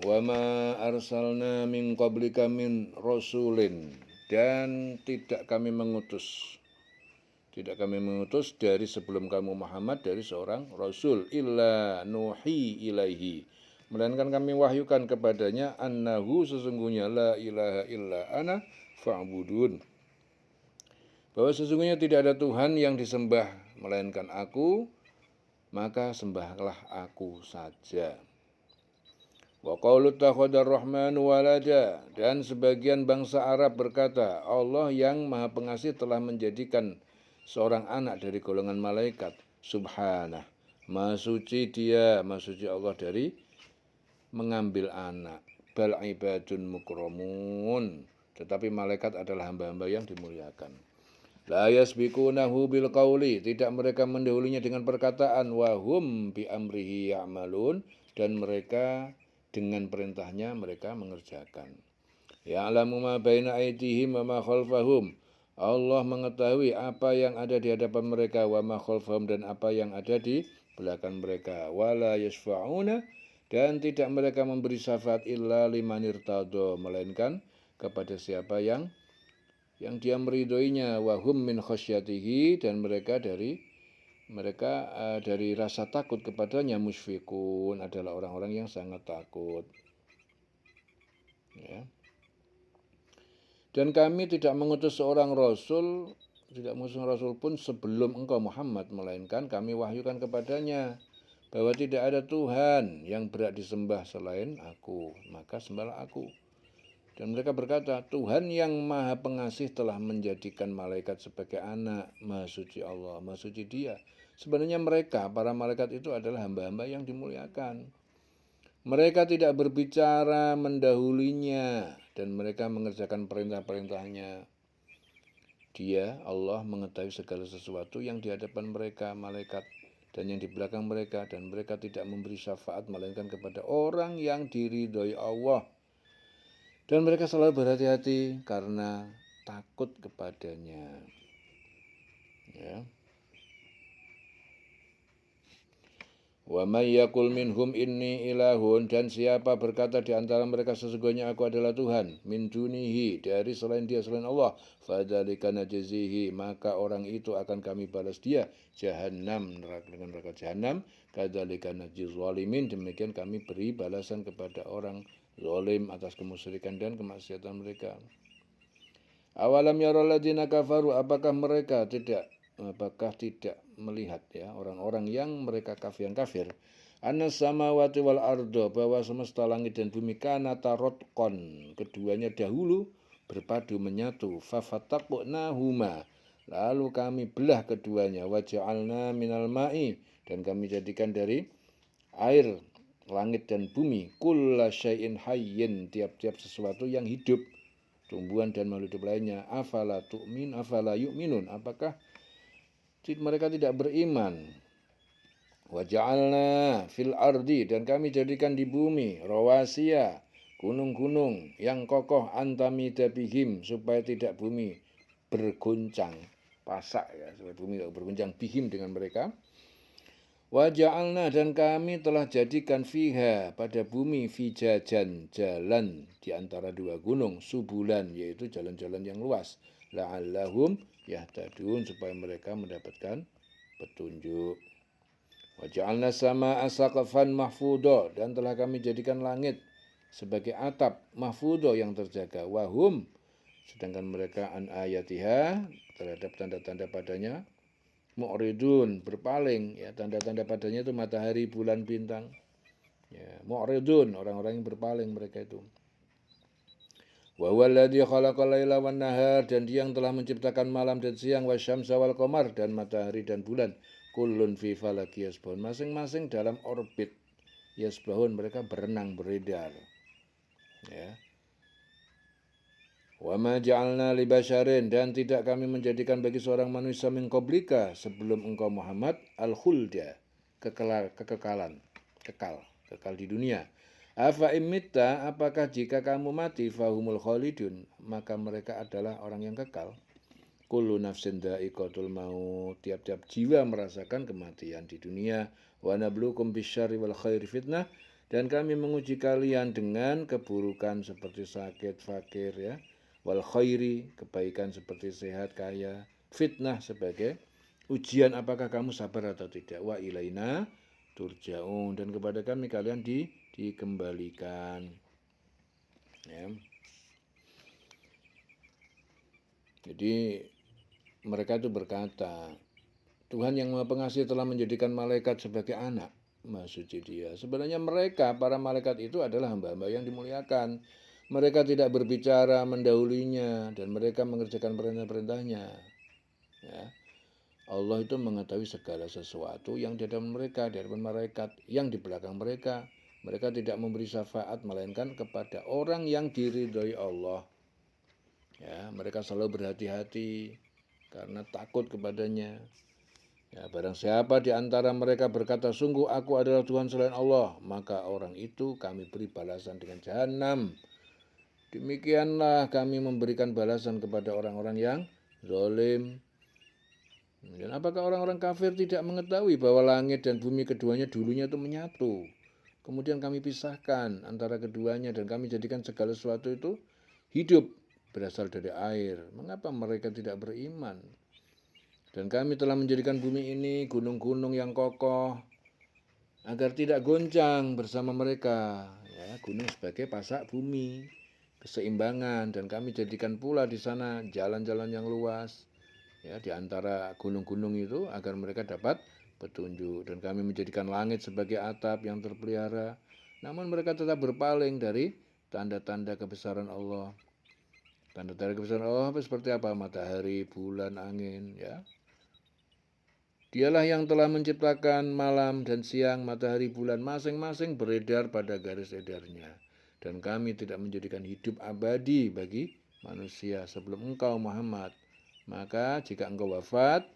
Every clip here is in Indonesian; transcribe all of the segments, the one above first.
Wa ma arsalna min qablika min rasulin, dan tidak kami mengutus dari sebelum kamu Muhammad dari seorang rasul illa nuhi ilaihi, melainkan kami wahyukan kepadanya annahu sesungguhnya la ilaha illa ana fa'budun, bahwa sesungguhnya tidak ada Tuhan yang disembah melainkan aku, maka sembahlah aku saja. Wa qalu takhadar rahmanu walada, dan sebagian bangsa Arab berkata, Allah yang Maha Pengasih telah menjadikan seorang anak dari golongan malaikat. Subhanah, Maha suci Dia, Maha suci Allah dari mengambil anak. Bal ibadun mukramun, tetapi malaikat adalah hamba-hamba yang dimuliakan. La yasbikunahu bil qauli, tidak mereka mendahulinya dengan perkataan, wa hum bi amrihi ya'malun, dan mereka dengan perintahnya mereka mengerjakan. Ya'lamu ma baina aydihim wa ma khalfahum, Allah mengetahui apa yang ada di hadapan mereka, wa ma khalfahum, dan apa yang ada di belakang mereka. Wala yasfa'una, dan tidak mereka memberi syafaat illa liman irtadha, melainkan kepada siapa yang dia meridhoinya. Wa hum min khasyatihi, dan mereka dari rasa takut kepadanya musyfikun, adalah orang-orang yang sangat takut. Ya. Dan kami tidak mengutus seorang rasul pun sebelum engkau Muhammad, melainkan kami wahyukan kepadanya bahwa tidak ada Tuhan yang berhak disembah selain aku, maka sembahlah aku. Dan mereka berkata, Tuhan yang Maha Pengasih telah menjadikan malaikat sebagai anak. Maha suci Allah, Maha suci Dia. Sebenarnya mereka, para malaikat itu adalah hamba-hamba yang dimuliakan. Mereka tidak berbicara mendahulinya, dan mereka mengerjakan perintah-perintahnya. Dia, Allah, mengetahui segala sesuatu yang di hadapan mereka, malaikat, dan yang di belakang mereka. Dan mereka tidak memberi syafaat melainkan kepada orang yang diridhoi Allah. Dan mereka selalu berhati-hati karena takut kepadanya. Ya. Wa may yaqul minhum inni ilahun, dan siapa berkata di antara mereka sesungguhnya aku adalah Tuhan, min dunihi, dari selain Dia, selain Allah, fadzalika najzihi, maka orang itu akan kami balas dia jahannam, dengan neraka jahannam, kadzalika najziz zalimin, demikian kami beri balasan kepada orang zalim atas kemusyrikan dan kemaksiatan mereka. Awalam yaral ladzina kafaru, apakah tidak melihat, ya, orang-orang yang mereka kafir, annas samawati wal ardo, bahwa semesta langit dan bumi kanata rotqon, keduanya dahulu berpadu menyatu, fafataqnahuma, lalu kami belah keduanya, waja'alna minal ma'i, dan kami jadikan dari air langit dan bumi, kulla syai'in hayyin, tiap-tiap sesuatu yang hidup, tumbuhan dan makhluk hidup lainnya. Afala yu'minun, apakah mereka tidak beriman? Wa ja'alna fil ardi, dan kami jadikan di bumi, rawasiya, gunung-gunung yang kokoh, antamida bihim, supaya tidak bumi berguncang, pasak, ya, supaya bumi tidak berguncang bihim dengan mereka. Wa ja'alna, dan kami telah jadikan fiha, pada bumi, fijajan, jalan di antara dua gunung, subulan, yaitu jalan-jalan yang luas, la'allahum yahtadun, supaya mereka mendapatkan petunjuk. Wa ja'alna samaa'a saqafan mahfudha, dan telah kami jadikan langit sebagai atap mahfudha yang terjaga, wahum, sedangkan mereka an ayatiha, terhadap tanda-tanda padanya, mu'ridun, berpaling, ya, tanda-tanda padanya itu matahari, bulan, bintang, ya, mu'ridun, orang-orang yang berpaling mereka itu. Wa huwallazi khalaqal laila wan nahar, dan Dia yang telah menciptakan malam dan siang, wasyamsa wal qamar, dan matahari dan bulan, kullun fi falaki yasbahun, masing-masing dalam orbit, yasbahun, mereka berenang, beredar. Ya. Wa ma ja'alna li basyarin, dan tidak kami menjadikan bagi seorang manusia min qablika, sebelum engkau Muhammad, al-khulda, kekal di dunia. Afa imitta, apakah jika kamu mati, fahumul khalidun, maka mereka adalah orang yang kekal. Kullu nafsin dha'iqatul maut, tiap-tiap jiwa merasakan kematian di dunia. Wa nabluukum bisyarri wal khairi fitnah, Dan kami menguji kalian dengan keburukan seperti sakit, fakir, ya. Wal khairi, kebaikan seperti sehat, kaya. Fitnah sebagai ujian apakah kamu sabar atau tidak. Wa ilaina turja'un, dan kepada kami kalian dikembalikan. Ya. Jadi mereka itu berkata, Tuhan yang Maha Pengasih telah menjadikan malaikat sebagai anak. Maha suci Dia. Sebenarnya mereka, para malaikat itu adalah hamba-hamba yang dimuliakan. Mereka tidak berbicara mendahulinya dan mereka mengerjakan perintah-perintahnya. Ya. Allah itu mengetahui segala sesuatu yang di hadapan mereka, di hadapan malaikat, yang di belakang mereka. Mereka tidak memberi syafaat melainkan kepada orang yang diridhoi Allah. Ya, mereka selalu berhati-hati karena takut kepadanya. Ya, barang siapa di antara mereka berkata, sungguh aku adalah Tuhan selain Allah, maka orang itu kami beri balasan dengan jahanam. Demikianlah kami memberikan balasan kepada orang-orang yang zalim. Dan apakah orang-orang kafir tidak mengetahui bahwa langit dan bumi keduanya dulunya itu menyatu? Kemudian kami pisahkan antara keduanya dan kami jadikan segala sesuatu itu hidup berasal dari air. Mengapa mereka tidak beriman? Dan kami telah menjadikan bumi ini gunung-gunung yang kokoh agar tidak goncang bersama mereka. Ya, gunung sebagai pasak bumi, keseimbangan, dan kami jadikan pula di sana jalan-jalan yang luas. Ya, di antara gunung-gunung itu agar mereka dapat petunjuk, dan kami menjadikan langit sebagai atap yang terpelihara. Namun mereka tetap berpaling dari tanda-tanda kebesaran Allah. Tanda-tanda kebesaran Allah seperti apa? Matahari, bulan, angin, ya. Dialah yang telah menciptakan malam dan siang, matahari, bulan masing-masing beredar pada garis edarnya. Dan kami tidak menjadikan hidup abadi bagi manusia sebelum engkau Muhammad. Maka jika engkau wafat,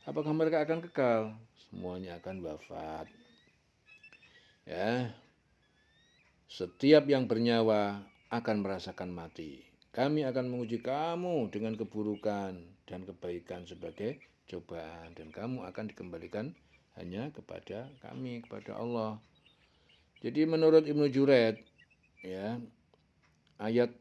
apakah mereka akan kekal? Semuanya akan wafat. Ya, setiap yang bernyawa akan merasakan mati. Kami akan menguji kamu dengan keburukan dan kebaikan sebagai cobaan, dan kamu akan dikembalikan hanya kepada kami, kepada Allah. Jadi menurut Ibnu Juraid, ya, ayat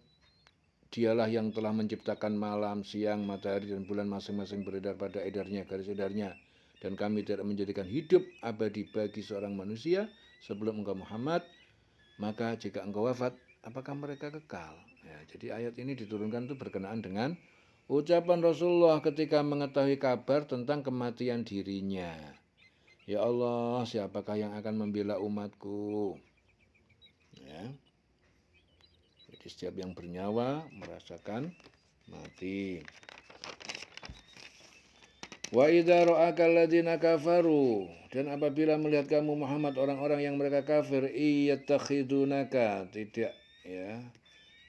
dialah yang telah menciptakan malam, siang, matahari, dan bulan masing-masing beredar pada edarnya, garis edarnya. Dan kami tidak menjadikan hidup abadi bagi seorang manusia sebelum engkau Muhammad. Maka jika engkau wafat, apakah mereka kekal? Ya, jadi ayat ini diturunkan itu berkenaan dengan ucapan Rasulullah ketika mengetahui kabar tentang kematian dirinya. Ya Allah, siapakah yang akan membela umatku? Ya. Jadi setiap yang bernyawa merasakan mati. Wa idza ra'aka alladziina kafaru, dan apabila melihat kamu Muhammad orang-orang yang mereka kafir, iyattakhidunaka, tidak, ya,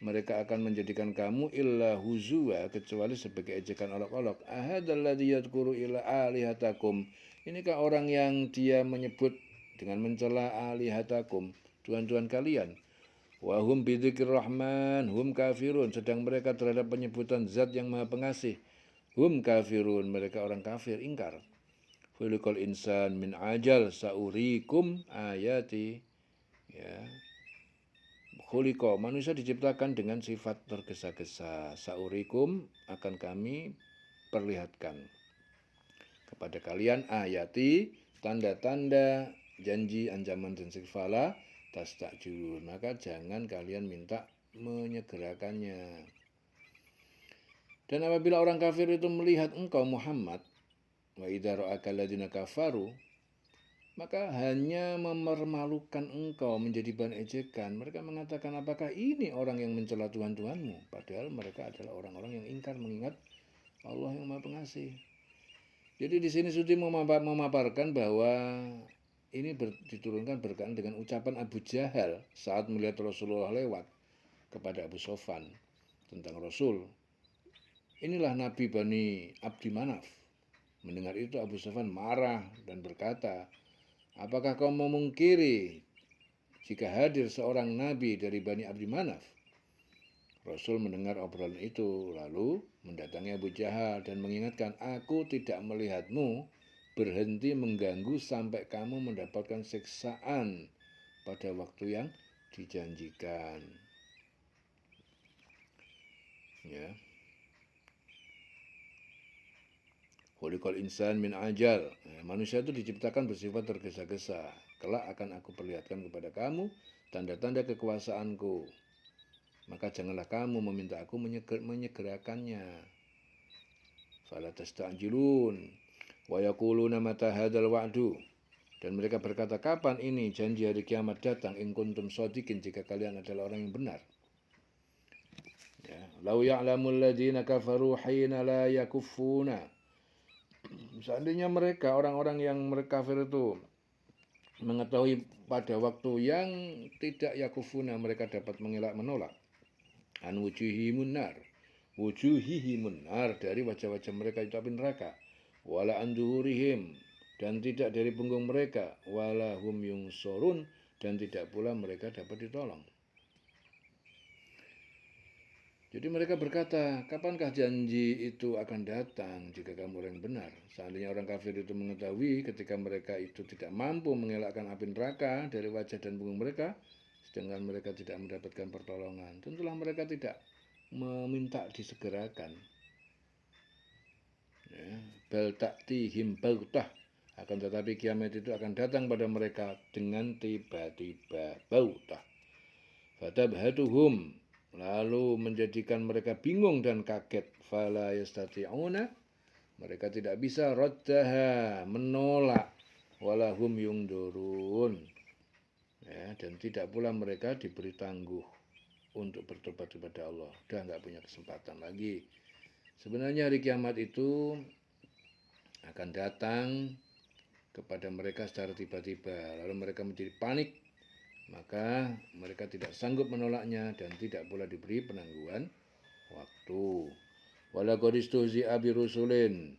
mereka akan menjadikan kamu illa huzwa, kecuali sebagai ejekan olok-olok. Ahadalladzi yadhkuru ila alihatakum, inikah orang yang dia menyebut dengan mencela alihatakum, tuhan-tuhan kalian. Wa hum bidzikrir rahman hum kafirun, sedang mereka terhadap penyebutan zat yang maha pengasih, hum kafirun, mereka orang kafir, ingkar. Khuliqal insan min ajal saurikum ayati, ya. Khuliqa, manusia diciptakan dengan sifat tergesa-gesa. Saurikum, akan kami perlihatkan kepada kalian ayati, tanda-tanda janji, ancaman dan sikfala tastakjilun, maka jangan kalian minta menyegerakannya. Dan apabila orang kafir itu melihat engkau Muhammad, wa idza ra'aka alladziina kafaru, maka hanya memermalukan engkau, menjadi bahan ejekan. Mereka mengatakan, apakah ini orang yang mencela Tuhan-Tuhanmu? Padahal mereka adalah orang-orang yang ingkar mengingat Allah yang Maha Pengasih. Jadi di sini Suti memaparkan bahwa ini diturunkan berkaitan dengan ucapan Abu Jahal saat melihat Rasulullah lewat kepada Abu Sofyan tentang Rasul. Inilah Nabi Bani Abdi Manaf. Mendengar itu Abu Sufyan marah dan berkata, apakah kau memungkiri jika hadir seorang Nabi dari Bani Abdi Manaf? Rasul mendengar obrolan itu, lalu mendatangi Abu Jahal dan mengingatkan, aku tidak melihatmu berhenti mengganggu sampai kamu mendapatkan siksaan pada waktu yang dijanjikan. Ya. Khuliqal insan min ajal. Manusia itu diciptakan bersifat tergesa-gesa. Kelak akan aku perlihatkan kepada kamu tanda-tanda kekuasaanku. Maka janganlah kamu meminta aku menyegerakannya. Fala tasta'jilun wa yaquluna mata hadzal wa'du. Dan mereka berkata, kapan ini janji hari kiamat datang in kuntum shadiqin, jika kalian adalah orang yang benar. Ya, lau ya'lamul ladzina kafaru hina la yakuffuna. Seandainya mereka, orang-orang yang kafir itu mengetahui pada waktu yang tidak yakufuna, mereka dapat menolak an wujuhimun nar, wujuhihimun nar, dari wajah-wajah mereka itu api neraka, wala an duhurihim, dan tidak dari punggung mereka, wala hum yungsorun, dan tidak pula mereka dapat ditolong. Jadi mereka berkata, kapankah janji itu akan datang jika kamu orang benar? Seandainya orang kafir itu mengetahui ketika mereka itu tidak mampu mengelakkan api neraka dari wajah dan punggung mereka, sedangkan mereka tidak mendapatkan pertolongan, tentulah mereka tidak meminta disegerakan. Ya, bal ta'tihim baghtah, akan tetapi kiamat itu akan datang pada mereka dengan tiba-tiba, baghtah. Fatabhatuhum, lalu menjadikan mereka bingung dan kaget. Fala yastati'una, mereka tidak bisa raddaha, menolak, walahum yungdurun, ya, dan tidak pula mereka diberi tangguh untuk bertobat kepada Allah. Sudah nggak punya kesempatan lagi. Sebenarnya hari kiamat itu akan datang kepada mereka secara tiba-tiba, lalu mereka menjadi panik. Maka mereka tidak sanggup menolaknya dan tidak pula diberi penangguhan waktu. Walaqad istuhzi'a birusulin,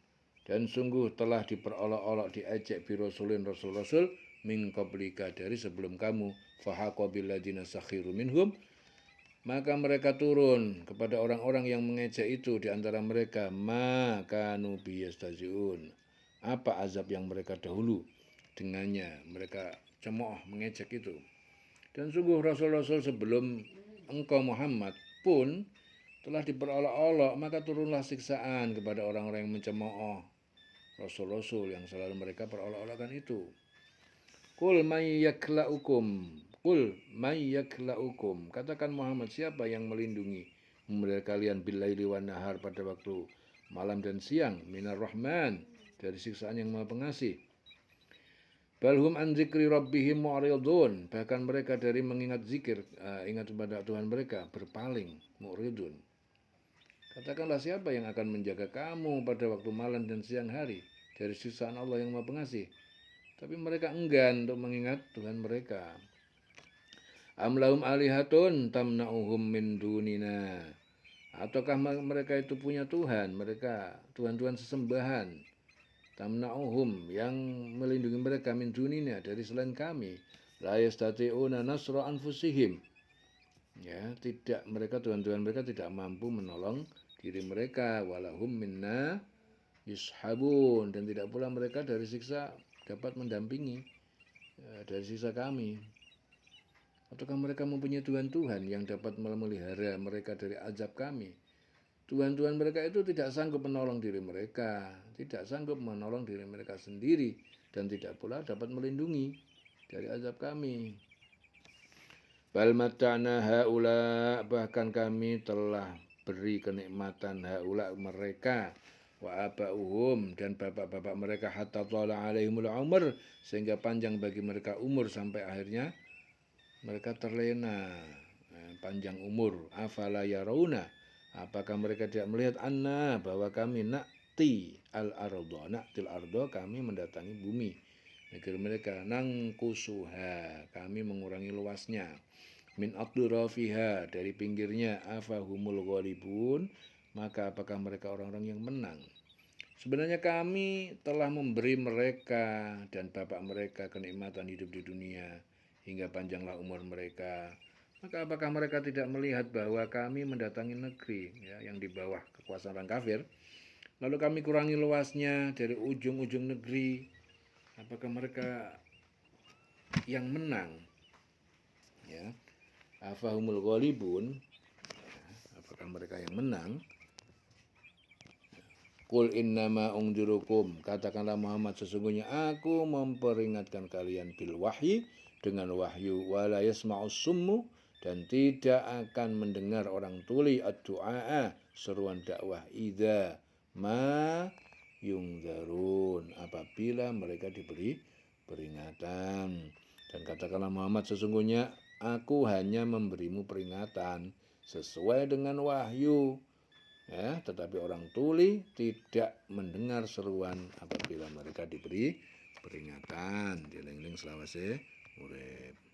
dan sungguh telah diperolok-olok, diejek birusulin, rasul-rasul min qablika, dari sebelum kamu, fahaqa bil ladzina sakhiru minhum, maka mereka turun kepada orang-orang yang mengejek itu di antara mereka, ma kanu biyastaziun, apa azab yang mereka dahulu dengannya mereka cemooh mengejek itu. Dan sungguh rasul-rasul sebelum engkau Muhammad pun telah diperolok-olok, maka turunlah siksaan kepada orang-orang yang mencemooh rasul-rasul yang selalu mereka perolok-olokkan itu. Qul may yaklaukum, qul may yaklaukum, katakan Muhammad, siapa yang melindungi memelihara kalian billaili wan nahar, pada waktu malam dan siang, minar rahman, dari siksaan yang Maha Pengasih. Balhum an zikri rabbihim mu'ridun, bahkan mereka dari mengingat zikir, ingat kepada Tuhan mereka, berpaling, mu'ridun. Katakanlah, siapa yang akan menjaga kamu pada waktu malam dan siang hari dari siksaan Allah yang Maha Pengasih? Tapi mereka enggan untuk mengingat Tuhan mereka. Am lahum alihatun tamna'uhum min dunina, ataukah mereka itu punya Tuhan, mereka Tuhan-Tuhan sesembahan, tamna'uhum, yang melindungi mereka, min dunina, dari selain kami, la yastati'una nasra anfusihim, ya, tidak, mereka Tuhan-Tuhan mereka tidak mampu menolong diri mereka, walahum minna yushabun, dan tidak pula mereka dari siksa dapat mendampingi, dari siksa kami. Ataukah mereka mempunyai Tuhan-Tuhan yang dapat memelihara mereka dari azab kami? Tuhan-Tuhan mereka itu tidak sanggup menolong diri mereka, tidak sanggup menolong diri mereka sendiri, dan tidak pula dapat melindungi dari azab kami. Bal mata'na haula, bahkan kami telah beri kenikmatan haula mereka, wa aba'uhum, dan bapak-bapak mereka, hatta thala alaihimul umur, sehingga panjang bagi mereka umur sampai akhirnya mereka terlena, panjang umur. Afala yarawna, apakah mereka tidak melihat, anna, bahwa kami nakti al-ardo, naktil ardo, kami mendatangi bumi, negeri mereka, nangkusuha, kami mengurangi luasnya, min atrafiha, dari pinggirnya, afahumul ghalibun, maka apakah mereka orang-orang yang menang? Sebenarnya kami telah memberi mereka dan bapak mereka kenikmatan hidup di dunia hingga panjanglah umur mereka. Maka apakah mereka tidak melihat bahwa kami mendatangi negeri, ya, yang di bawah kekuasaan orang kafir, lalu kami kurangi luasnya dari ujung-ujung negeri? Apakah mereka yang menang? ya. Afahumul ghalibun, apakah mereka yang menang? Qul innama ungjurukum, katakanlah Muhammad, sesungguhnya aku memperingatkan kalian bil wahyi, dengan wahyu, wala yasma'us summu, dan tidak akan mendengar orang tuli ad-du'a, seruan dakwah, idza ma yungzarun, apabila mereka diberi peringatan. Dan katakanlah Muhammad, sesungguhnya aku hanya memberimu peringatan sesuai dengan wahyu, ya, tetapi orang tuli tidak mendengar seruan apabila mereka diberi peringatan. Dieling-eling selawase urip.